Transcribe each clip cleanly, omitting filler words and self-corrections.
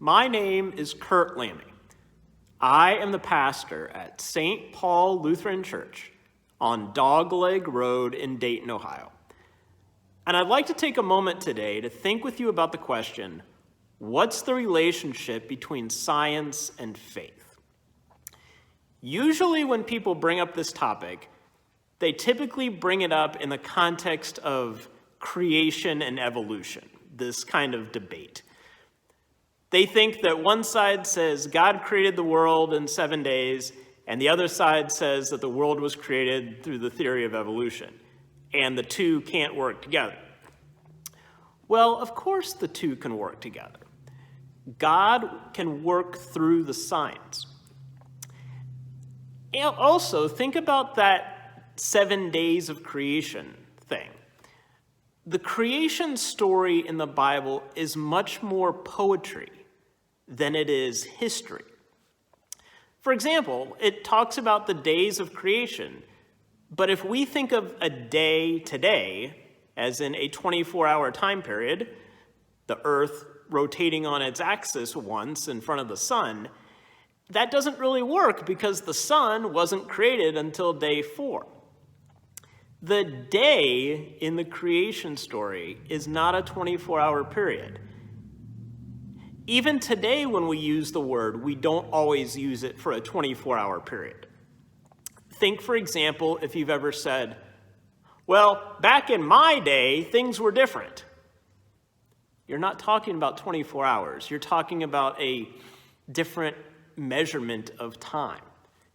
My name is Kurt Lammy. I am the pastor at St Paul Lutheran Church on Dogleg Road in Dayton, Ohio. And I'd like to take a moment today to think with you about the question, what's the relationship between science and faith? Usually when people bring up this topic, they typically bring it up in the context of creation and evolution, this kind of debate. They think that one side says God created the world in 7 days, and the other side says that the world was created through the theory of evolution, and the two can't work together. Well, of course the two can work together. God can work through the science. And also, think about that 7 days of creation thing. The creation story in the Bible is much more poetry than it is history. For example, it talks about the days of creation, but if we think of a day today, as in a 24-hour time period, the Earth rotating on its axis once in front of the sun, that doesn't really work because the sun wasn't created until day 4. The day in the creation story is not a 24-hour period. Even today, when we use the word, we don't always use it for a 24-hour period. Think, for example, if you've ever said, well, back in my day, things were different. You're not talking about 24 hours. You're talking about a different measurement of time,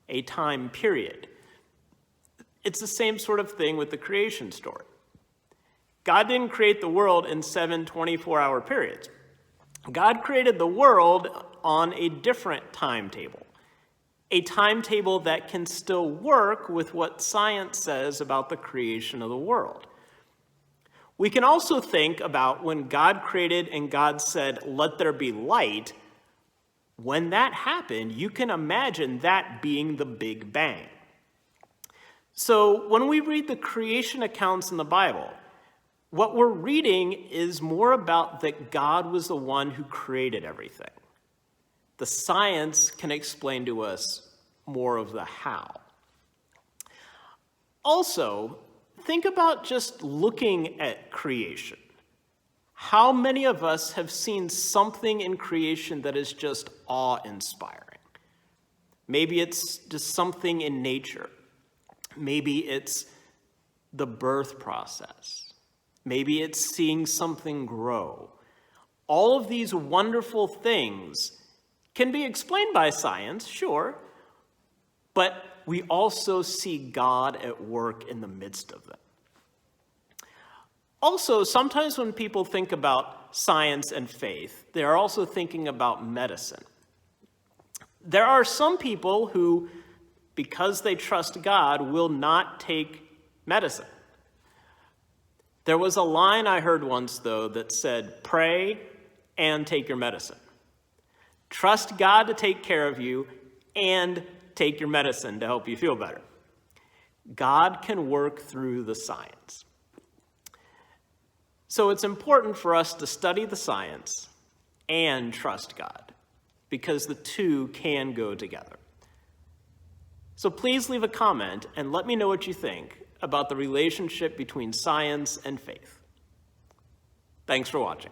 a time period. It's the same sort of thing with the creation story. God didn't create the world in 7 24-hour periods. God created the world on a different timetable, a timetable that can still work with what science says about the creation of the world. We can also think about when God created and God said, "Let there be light." When that happened, you can imagine that being the Big Bang. So when we read the creation accounts in the Bible, what we're reading is more about that God was the one who created everything. The science can explain to us more of the how. Also, think about just looking at creation. How many of us have seen something in creation that is just awe-inspiring? Maybe it's just something in nature. Maybe it's the birth process. Maybe it's seeing something grow. All of these wonderful things can be explained by science, sure, but we also see God at work in the midst of them. Also, sometimes when people think about science and faith, they are also thinking about medicine. There are some people who, because they trust God, will not take medicine. There was a line I heard once, though, that said, pray and take your medicine. Trust God to take care of you and take your medicine to help you feel better. God can work through the science. So it's important for us to study the science and trust God, because the two can go together. So please leave a comment and let me know what you think about the relationship between science and faith. Thanks for watching.